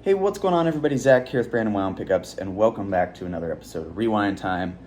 Hey, what's going on, everybody? Zach here with Brandon Wound Pickups, and welcome back to another episode of Rewind Time.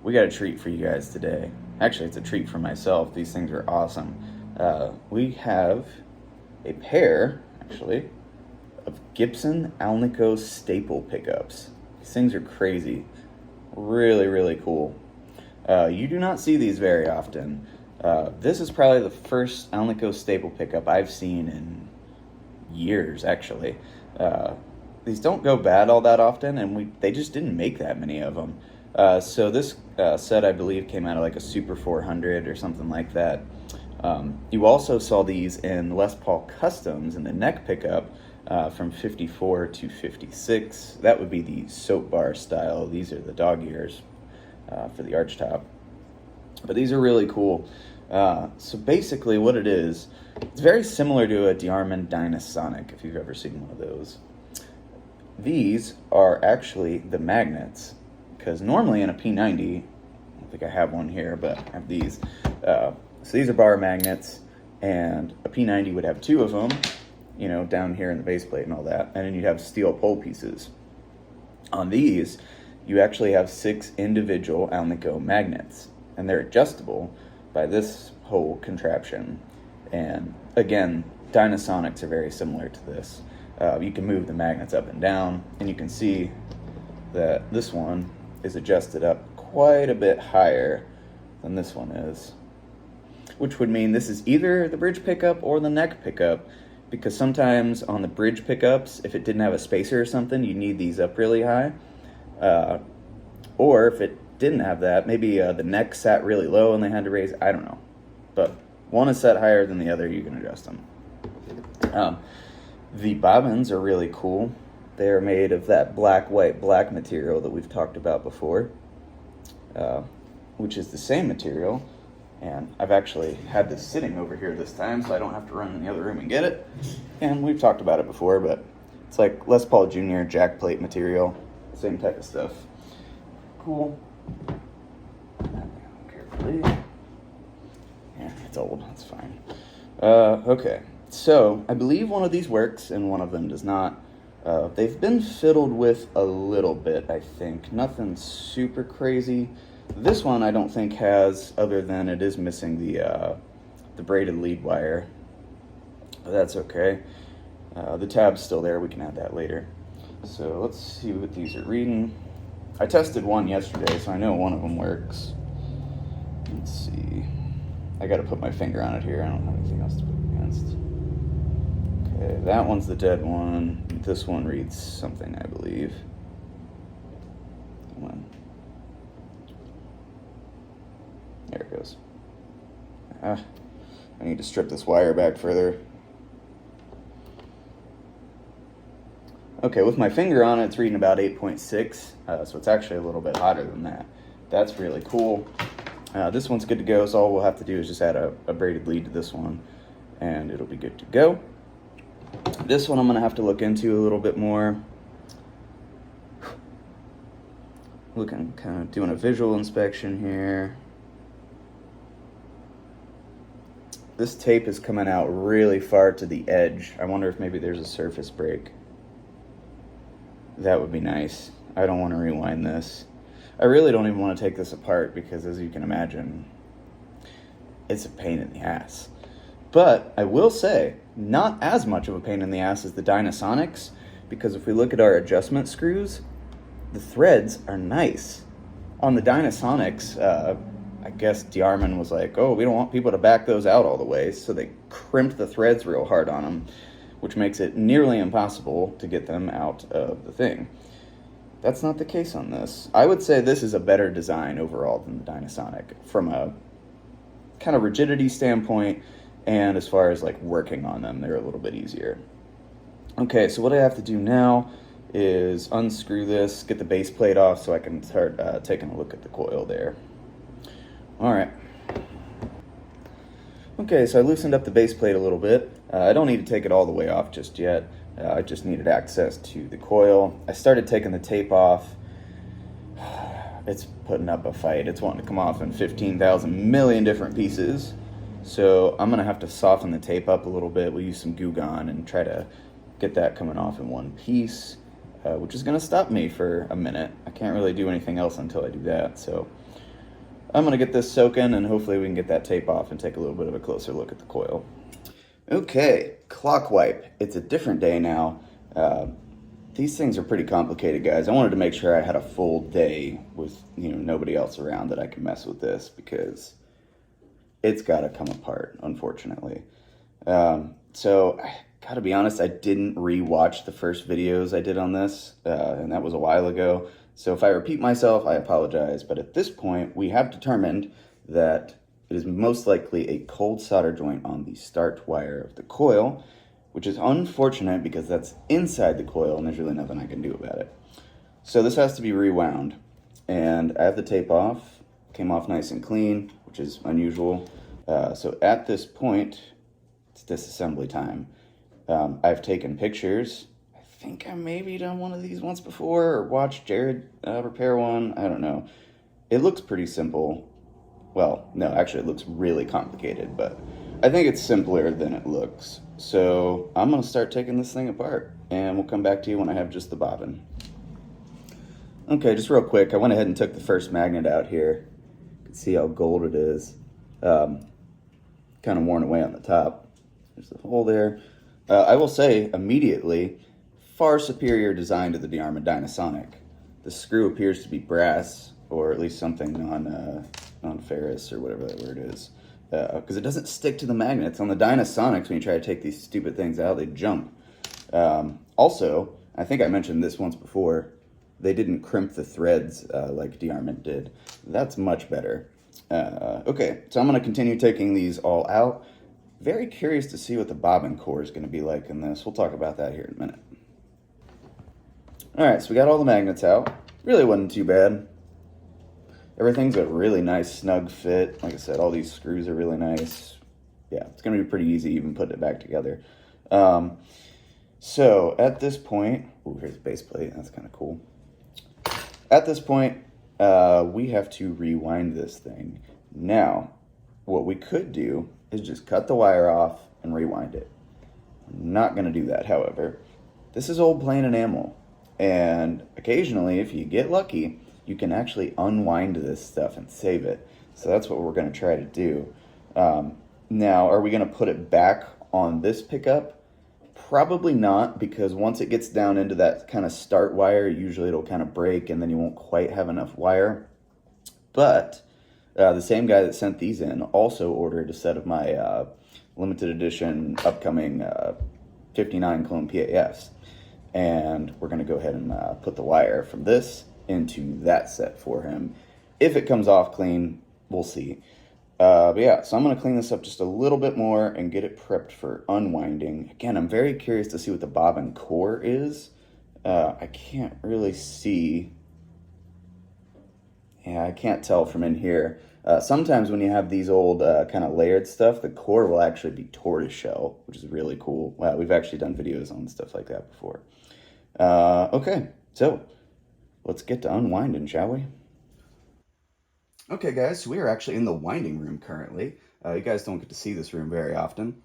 We got a treat for you guys today. Actually, it's a treat for myself. These things are awesome. We have a pair, actually, of Gibson Alncio staple pickups. These things are crazy. Really, really cool. You do not see these very often. This is probably the first Alncio staple pickup I've seen in years, actually. These don't go bad all that often, and they just didn't make that many of them. So this set, I believe, came out of like a Super 400 or something like that. You also saw these in Les Paul Customs in the neck pickup from 54 to 56. That would be the soap bar style. These are the dog ears for the arch top. But these are really cool. So basically what it is, it's very similar to a Diagnostic, if you've ever seen one of those. These are actually the magnets, because normally in a P90, I don't think I have one here, but I have these. So these are bar magnets, and a P90 would have two of them, you know, down here in the base plate and all that, and then you'd have steel pole pieces. On these, you actually have 6 individual Alncio magnets, and they're adjustable by this whole contraption. And again, Dynasonics are very similar to this. You can move the magnets up and down, and you can see that this one is adjusted up quite a bit higher than this one is, which would mean this is either the bridge pickup or the neck pickup, because sometimes on the bridge pickups, if it didn't have a spacer or something, you need these up really high. Or if it didn't have that, maybe the neck sat really low and they had to raise, I don't know. But one is set higher than the other, you can adjust them. The bobbins are really cool. They are made of that black, white, black material that we've talked about before, which is the same material. And I've actually had this sitting over here this time, so I don't have to run in the other room and get it. And we've talked about it before, but it's like Les Paul Jr. jack plate material, same type of stuff. Cool. Carefully. Yeah, it's old, that's fine. Okay, so I believe one of these works and one of them does not. They've been fiddled with a little bit, I think. Nothing super crazy. This one I don't think has, other than it is missing the braided lead wire. But that's okay. The tab's still there, we can add that later. So let's see what these are reading. I tested one yesterday, so I know one of them works. Let's see. I gotta put my finger on it here. I don't have anything else to put it against. Okay, that one's the dead one. This one reads something, I believe. Come on. There it goes. I need to strip this wire back further. Okay, with my finger on it, it's reading about 8.6, so it's actually a little bit hotter than that. That's really cool. This one's good to go, so all we'll have to do is just add a braided lead to this one, and it'll be good to go. This one I'm going to have to look into a little bit more. Looking, kind of doing a visual inspection here. This tape is coming out really far to the edge. I wonder if maybe there's a surface break. That would be nice. I don't want to rewind this. I really don't even want to take this apart because, as you can imagine, it's a pain in the ass. But I will say, not as much of a pain in the ass as the Dynasonics, because if we look at our adjustment screws, the threads are nice. On the Dynasonics, I guess Diarman was like, oh, we don't want people to back those out all the way, so they crimped the threads real hard on them, which makes it nearly impossible to get them out of the thing. That's not the case on this. I would say this is a better design overall than the Dynasonic from a kind of rigidity standpoint, and as far as like working on them, they're a little bit easier. Okay, so what I have to do now is unscrew this, get the base plate off so I can start taking a look at the coil there. All right. Okay, so I loosened up the base plate a little bit. I don't need to take it all the way off just yet. I just needed access to the coil. I started taking the tape off. It's putting up a fight. It's wanting to come off in 15,000 million different pieces. So I'm going to have to soften the tape up a little bit. We'll use some Goo Gone and try to get that coming off in one piece, which is going to stop me for a minute. I can't really do anything else until I do that, so I'm going to get this soaking, and hopefully we can get that tape off and take a little bit of a closer look at the coil. Okay, clock wipe. It's a different day now. These things are pretty complicated, guys. I wanted to make sure I had a full day with, nobody else around that I can mess with this, because it's got to come apart, unfortunately. So I gotta be honest, I didn't re-watch the first videos I did on this, and that was a while ago. So if I repeat myself, I apologize. But at this point, we have determined that it is most likely a cold solder joint on the start wire of the coil, which is unfortunate because that's inside the coil and there's really nothing I can do about it. So this has to be rewound, and I have the tape off. Came off nice and clean, which is unusual. So at this point, it's disassembly time. I've taken pictures. I think I maybe done one of these once before, or watched Jared repair one. I don't know. It looks pretty simple. Well, no, actually it looks really complicated, but I think it's simpler than it looks. So I'm gonna start taking this thing apart, and we'll come back to you when I have just the bobbin. Okay, just real quick, I went ahead and took the first magnet out here. You can see how gold it is. Kind of worn away on the top. There's the hole there. I will say, immediately, far superior design to the Diagnostic. The screw appears to be brass, or at least something non-ferrous, or whatever that word is. Because it doesn't stick to the magnets. On the Diagnostics, when you try to take these stupid things out, they jump. Also, I think I mentioned this once before, they didn't crimp the threads like Diarmid did. That's much better. Okay, so I'm going to continue taking these all out. Very curious to see what the bobbin core is going to be like in this. We'll talk about that here in a minute. Alright, so we got all the magnets out. Really wasn't too bad. Everything's a really nice snug fit. Like I said, all these screws are really nice. Yeah, it's going to be pretty easy even putting it back together. So at this point, ooh, here's the base plate. That's kind of cool. At this point, we have to rewind this thing. Now, what we could do is just cut the wire off and rewind it. I'm not going to do that, however. This is old plain enamel, and occasionally, if you get lucky, you can actually unwind this stuff and save it. So that's what we're going to try to do. Now, are we going to put it back on this pickup? Probably not, because once it gets down into that kind of start wire, usually it'll kind of break and then you won't quite have enough wire. But the same guy that sent these in also ordered a set of my limited edition upcoming 59 clone PAFs. And we're going to go ahead and put the wire from this into that set for him. If it comes off clean, we'll see. But yeah, so I'm going to clean this up just a little bit more and get it prepped for unwinding. Again, I'm very curious to see what the bobbin core is. I can't really see. Yeah, I can't tell from in here. Sometimes when you have these old kind of layered stuff, the core will actually be tortoiseshell, which is really cool. Wow, we've actually done videos on stuff like that before. Okay, so let's get to unwinding, shall we? Okay, guys, so we are actually in the winding room currently. You guys don't get to see this room very often.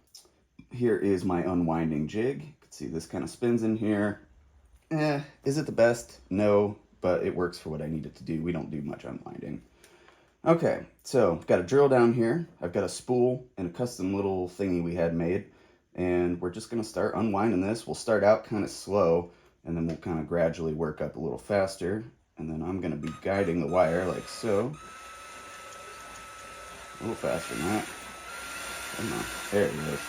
Here is my unwinding jig. You can see this kind of spins in here. Is it the best? No, but it works for what I need it to do. We don't do much unwinding. Okay, so I've got a drill down here. I've got a spool and a custom little thingy we had made. And we're just going to start unwinding this. We'll start out kind of slow, and then we'll kind of gradually work up a little faster. And then I'm going to be guiding the wire like so. A little faster than that. Come on. There it is.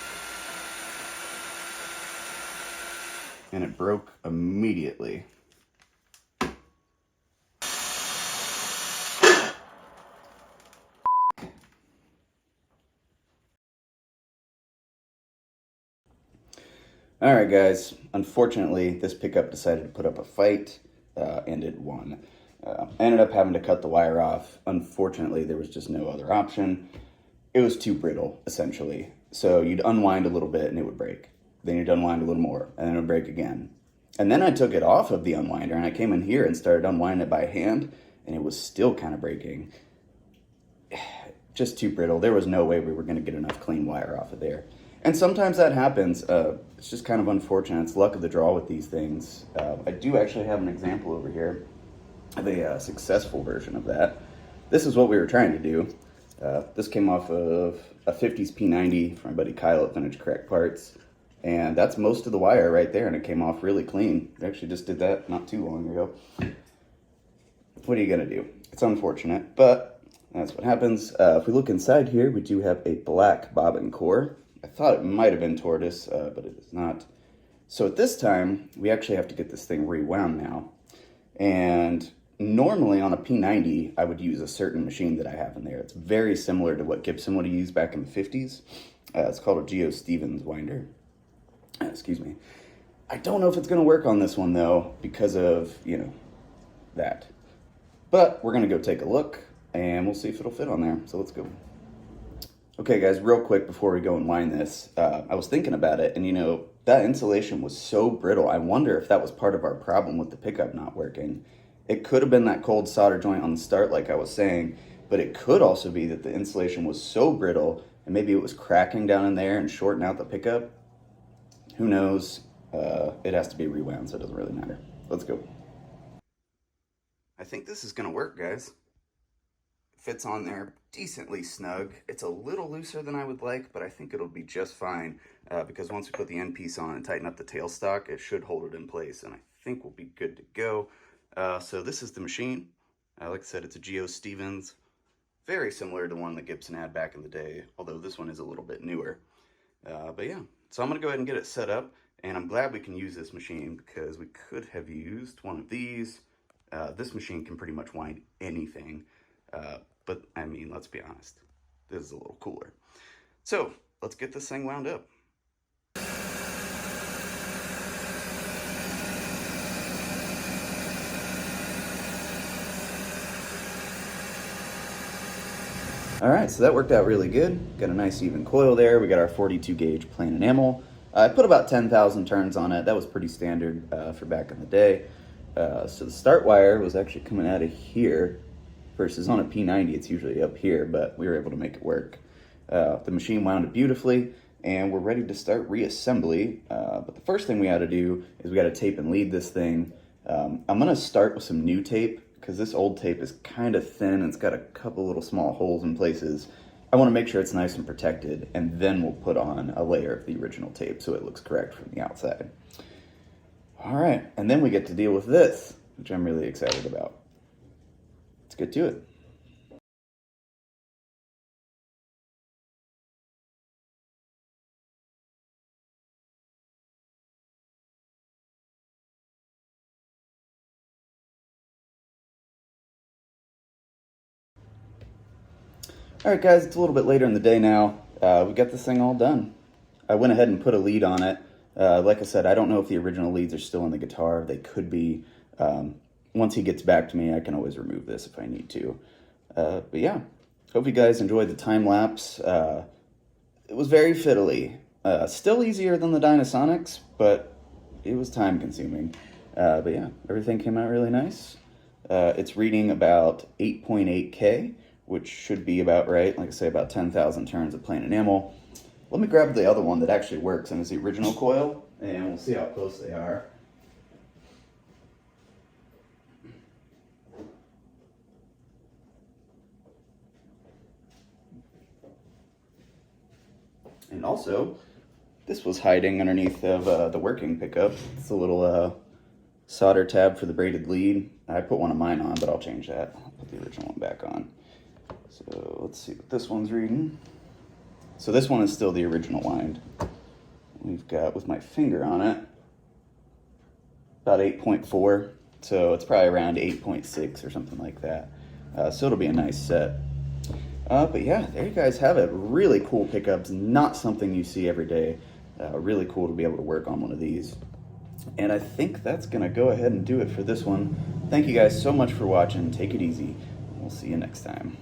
And it broke immediately. Alright guys, unfortunately this pickup decided to put up a fight, and it won. I ended up having to cut the wire off. Unfortunately, there was just no other option. It was too brittle, essentially. So you'd unwind a little bit and it would break. Then you'd unwind a little more and then it would break again. And then I took it off of the unwinder and I came in here and started unwinding it by hand, and it was still kind of breaking. Just too brittle. There was no way we were going to get enough clean wire off of there. And sometimes that happens. it's just kind of unfortunate. It's luck of the draw with these things. I do actually have an example over here of a successful version of that. This is what we were trying to do. This came off of a 50's P90 from my buddy Kyle at Vintage Correct Parts. And that's most of the wire right there, and it came off really clean. We actually just did that not too long ago. What are you gonna do? It's unfortunate, but that's what happens. If we look inside here, we do have a black bobbin core. I thought it might have been tortoise, but it is not. So at this time, we actually have to get this thing rewound now. And normally on a P90, I would use a certain machine that I have in there. It's very similar to what Gibson would have used back in the 50's. It's called a Geo Stevens winder. Excuse me. I don't know if it's going to work on this one though, because of, that. But we're going to go take a look and we'll see if it'll fit on there. So let's go. Okay guys, real quick before we go and wind this, I was thinking about it, and that insulation was so brittle. I wonder if that was part of our problem with the pickup not working. It could have been that cold solder joint on the start like I was saying, but it could also be that the insulation was so brittle and maybe it was cracking down in there and shorting out the pickup. Who knows? It has to be rewound, so it doesn't really matter. Let's go. I think this is gonna work, guys. Fits on there decently snug. It's a little looser than I would like, but I think it'll be just fine because once we put the end piece on and tighten up the tailstock, it should hold it in place, and I think we'll be good to go. So this is the machine. Like I said, it's a Geo Stevens. Very similar to one that Gibson had back in the day, although this one is a little bit newer. But yeah, so I'm gonna go ahead and get it set up, and I'm glad we can use this machine because we could have used one of these. This machine can pretty much wind anything, but I mean, let's be honest, this is a little cooler. So let's get this thing wound up. All right, so that worked out really good. Got a nice even coil there. We got our 42 gauge plain enamel. I put about 10,000 turns on it. That was pretty standard for back in the day. So the start wire was actually coming out of here versus on a P90, it's usually up here, but we were able to make it work. The machine wound it beautifully, and we're ready to start reassembly. But the first thing we got to do is we got to tape and lead this thing. I'm gonna start with some new tape, because this old tape is kind of thin and it's got a couple little small holes in places. I want to make sure it's nice and protected, and then we'll put on a layer of the original tape so it looks correct from the outside. All right, and then we get to deal with this, which I'm really excited about. Let's get to it. Alright guys, it's a little bit later in the day now. We got this thing all done. I went ahead and put a lead on it. Like I said, I don't know if the original leads are still in the guitar. They could be. Once he gets back to me, I can always remove this if I need to. But yeah, hope you guys enjoyed the time lapse. It was very fiddly. Still easier than the Diagnostics, but it was time consuming. But yeah, everything came out really nice. It's reading about 8.8K. Which should be about right, like I say, about 10,000 turns of plain enamel. Let me grab the other one that actually works, and it's the original coil, and we'll see how close they are. And also, this was hiding underneath of the working pickup. It's a little solder tab for the braided lead. I put one of mine on, but I'll change that. I'll put the original one back on. So let's see what this one's reading. So this one is still the original wind. We've got, with my finger on it, about 8.4. So it's probably around 8.6 or something like that. So it'll be a nice set. But yeah, there you guys have it. Really cool pickups, not something you see every day. Really cool to be able to work on one of these. And I think that's gonna go ahead and do it for this one. Thank you guys so much for watching. Take it easy. We'll see you next time.